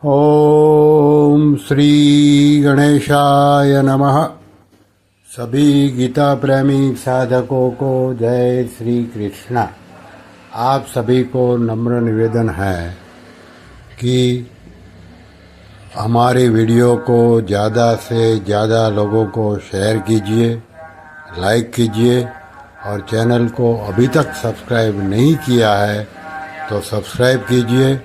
ओम श्री गणेशाय नमः। सभी गीता प्रेमी साधकों को जय श्री कृष्णा। आप सभी को नम्र निवेदन है कि हमारे वीडियो को ज़्यादा से ज़्यादा लोगों को शेयर कीजिए, लाइक कीजिए और चैनल को अभी तक सब्सक्राइब नहीं किया है तो सब्सक्राइब कीजिए।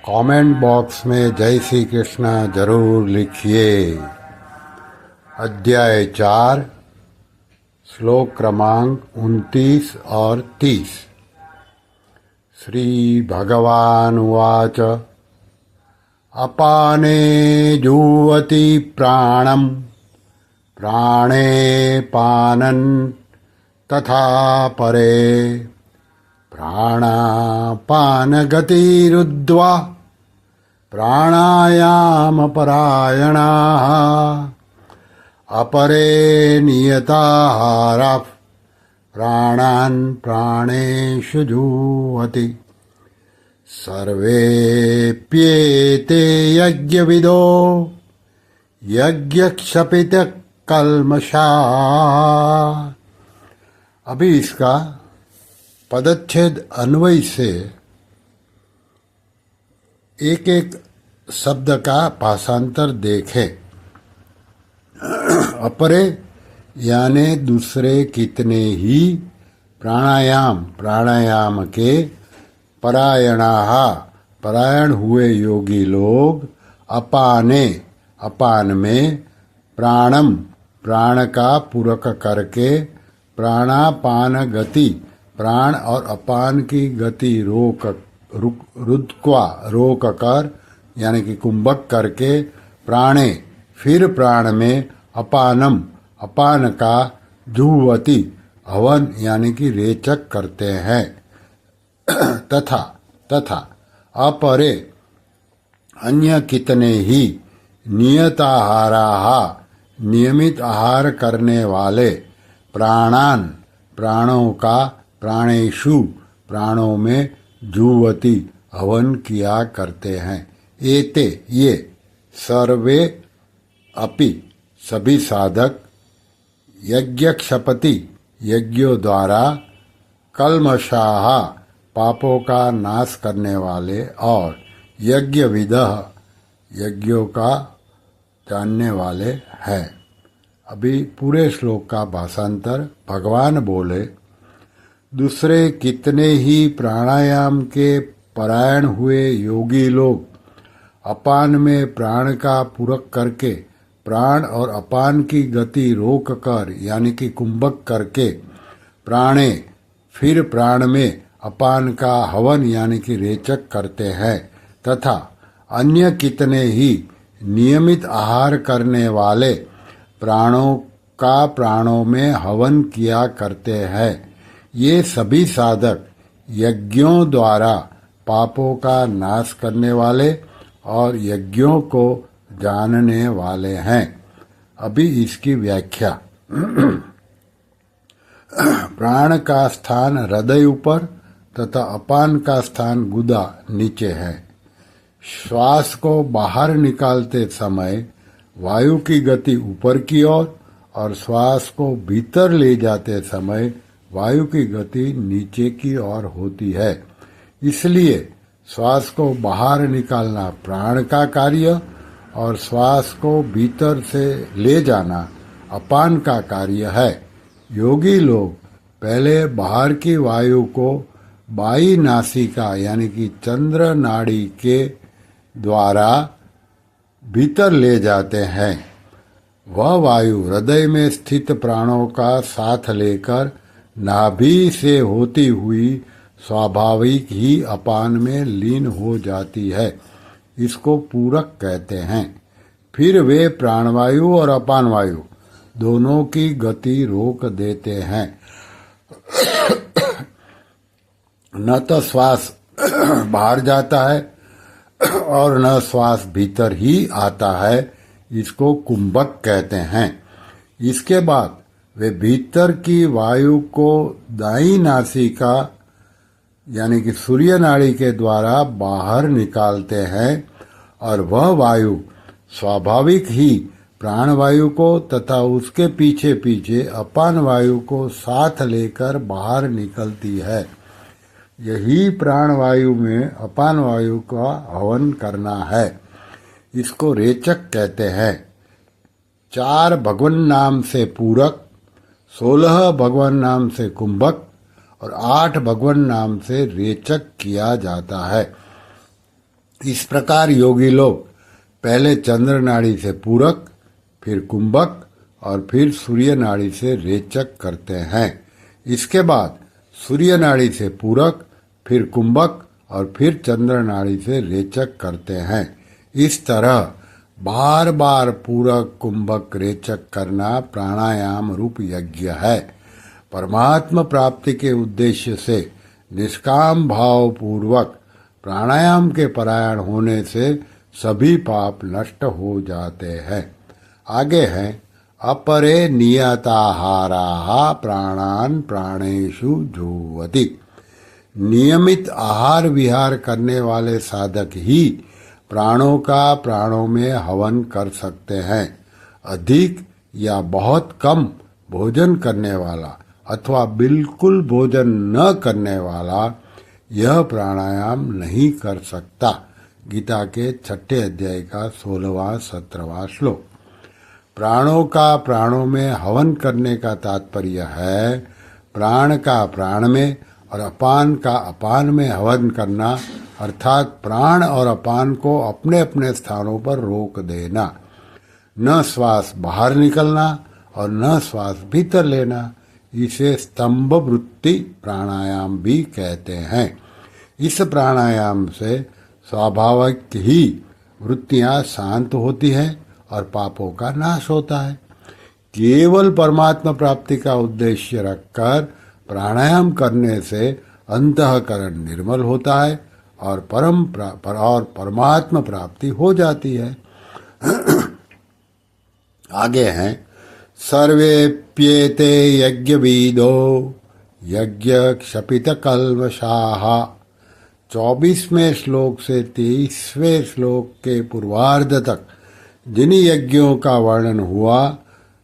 कमेंट बॉक्स में जय श्री कृष्णा जरूर लिखिए। अध्याय 4 श्लोक क्रमांक 29 और 30। श्री भगवान उवाच अपाने जुह्वति प्राणं प्राणे पानन् तथा परे प्राणापानगतिरुद्ध्वा प्राणायामपरायणाः अपरे नियताहारः प्राणान् प्राणेषु जुह्वति। सर्वेऽप्येते यज्ञविदो यज्ञक्षपितकल्मषाः। अभी इसका पदच्छेद अन्वय से एक एक शब्द का भाषांतर देखें। अपरे यानी दूसरे कितने ही, प्राणायाम के, परायणाः परायण हुए योगी लोग, अपान में, प्राण का पूरक करके, प्राणापान गति प्राण और अपान की गति रोक कर यानी कि कुंभक करके, प्राणे फिर प्राण में, अपान का जुह्वति हवन यानी कि रेचक करते हैं। तथा अपरे अन्य कितने ही, नियताहाराः नियमित आहार करने वाले, प्राणों का, प्राणेषु प्राणों में, जुह्वति हवन किया करते हैं। एते ये, सर्वे अपि सभी साधक, यज्ञक्षपति यज्ञों द्वारा, कल्मषाः पापों का नाश करने वाले और यज्ञविदः यज्ञों का जानने वाले हैं। अभी पूरे श्लोक का भाषांतर भगवान बोले, दूसरे कितने ही प्राणायाम के परायण हुए योगी लोग, अपान में प्राण का पूरक करके, प्राण और अपान की गति रोक कर यानी कि कुंभक करके, प्राणे फिर प्राण में अपान का हवन यानी कि रेचक करते हैं। तथा अन्य कितने ही नियमित आहार करने वाले, प्राणों का प्राणों में हवन किया करते हैं। ये सभी साधक यज्ञों द्वारा पापों का नाश करने वाले और यज्ञों को जानने वाले हैं। अभी इसकी व्याख्या। प्राण का स्थान हृदय ऊपर तथा अपान का स्थान गुदा नीचे है। श्वास को बाहर निकालते समय वायु की गति ऊपर की ओर और श्वास को भीतर ले जाते समय वायु की गति नीचे की ओर होती है। इसलिए श्वास को बाहर निकालना प्राण का कार्य और श्वास को भीतर से ले जाना अपान का कार्य है। योगी लोग पहले बाहर की वायु को बाई नासिका यानी कि चंद्र नाड़ी के द्वारा भीतर ले जाते हैं। वह वायु हृदय में स्थित प्राणों का साथ लेकर नाभि से होती हुई स्वाभाविक ही अपान में लीन हो जाती है। इसको पूरक कहते हैं। फिर वे प्राणवायु और अपान वायु दोनों की गति रोक देते हैं। न तो श्वास बाहर जाता है और न श्वास भीतर ही आता है। इसको कुंभक कहते हैं। इसके बाद वे भीतर की वायु को दाई नासिका यानी कि सूर्य नाड़ी के द्वारा बाहर निकालते हैं और वह वायु स्वाभाविक ही प्राणवायु को तथा उसके पीछे पीछे अपान वायु को साथ लेकर बाहर निकलती है। यही प्राणवायु में अपान वायु का हवन करना है। इसको रेचक कहते हैं। 4 भगवान नाम से पूरक, 16 भगवान नाम से कुंभक और 8 भगवान नाम से रेचक किया जाता है। इस प्रकार योगी लोग पहले चंद्र नाड़ी से पूरक, फिर कुंभक और फिर सूर्य नाड़ी से रेचक करते हैं। इसके बाद सूर्य नाड़ी से पूरक, फिर कुंभक और फिर चंद्र नाड़ी से रेचक करते हैं। इस तरह बार बार पूरक कुंभक रेचक करना प्राणायाम रूप यज्ञ है। परमात्मा प्राप्ति के उद्देश्य से निष्काम भाव पूर्वक प्राणायाम के परायण होने से सभी पाप नष्ट हो जाते हैं। आगे है अपरे नियताहाराः प्राणान प्राणेषु जुह्वति। नियमित आहार विहार करने वाले साधक ही प्राणों का प्राणों में हवन कर सकते हैं। अधिक या बहुत कम भोजन करने वाला अथवा बिल्कुल भोजन न करने वाला यह प्राणायाम नहीं कर सकता। गीता के 6 अध्याय का 16वां 17वां श्लोक। प्राणों का प्राणों में हवन करने का तात्पर्य है प्राण का प्राण में और अपान का अपान में हवन करना, अर्थात प्राण और अपान को अपने अपने स्थानों पर रोक देना। न श्वास बाहर निकलना और न श्वास भीतर लेना। इसे स्तंभ वृत्ति प्राणायाम भी कहते हैं। इस प्राणायाम से स्वाभाविक ही वृत्तियां शांत होती हैं और पापों का नाश होता है। केवल परमात्मा प्राप्ति का उद्देश्य रखकर प्राणायाम करने से अंतःकरण निर्मल होता है और परमात्मा प्राप्ति हो जाती है। आगे हैं सर्वेप्येते यज्ञविदो यज्ञ क्षपित कल्मषाः। 24वें श्लोक से 23वें श्लोक के पूर्वार्ध तक जिन यज्ञों का वर्णन हुआ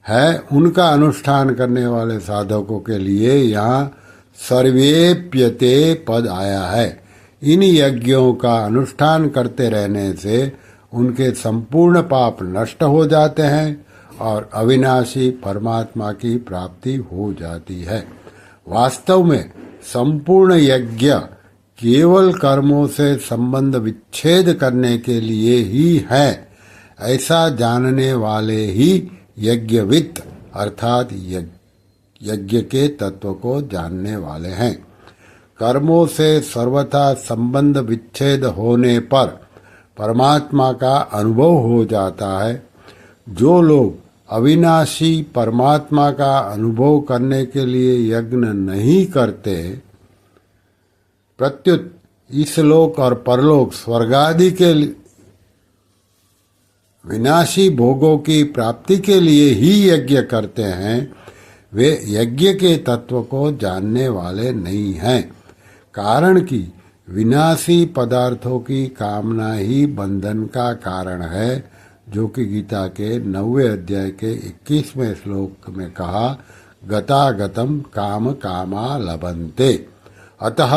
है उनका अनुष्ठान करने वाले साधकों के लिए यहाँ सर्वेप्यते पद आया है। इन यज्ञों का अनुष्ठान करते रहने से उनके संपूर्ण पाप नष्ट हो जाते हैं और अविनाशी परमात्मा की प्राप्ति हो जाती है। वास्तव में संपूर्ण यज्ञ केवल कर्मों से संबंध विच्छेद करने के लिए ही है। ऐसा जानने वाले ही यज्ञवित् अर्थात यज्ञ के तत्व को जानने वाले हैं। कर्मों से सर्वथा संबंध विच्छेद होने पर परमात्मा का अनुभव हो जाता है। जो लोग अविनाशी परमात्मा का अनुभव करने के लिए यज्ञ नहीं करते, प्रत्युत इस लोक और परलोक स्वर्गादि के विनाशी भोगों की प्राप्ति के लिए ही यज्ञ करते हैं, वे यज्ञ के तत्व को जानने वाले नहीं हैं। कारण कि विनाशी पदार्थों की कामना ही बंधन का कारण है, जो कि गीता के 9वें अध्याय के 21वें श्लोक में कहा गतागतम काम कामा लभन्ते। अतः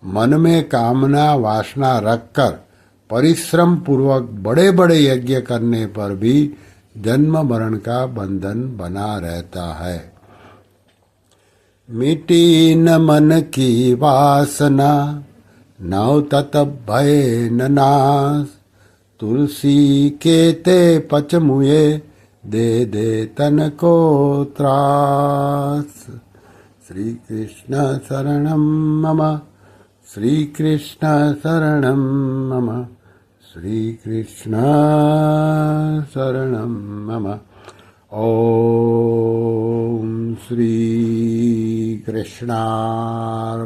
मन में कामना वासना रखकर परिश्रम पूर्वक बड़े बड़े यज्ञ करने पर भी जन्म मरण का बंधन बना रहता है। मिटी न मन की वासना नौ तत भय न नाश। तुलसी के ते पच मुए दे दे तन को त्रास। श्री कृष्ण शरणं मम श्री कृष्ण शरणं मम श्री कृष्ण शरणं मम। ओम श्री कृष्णार्पणमस्तु।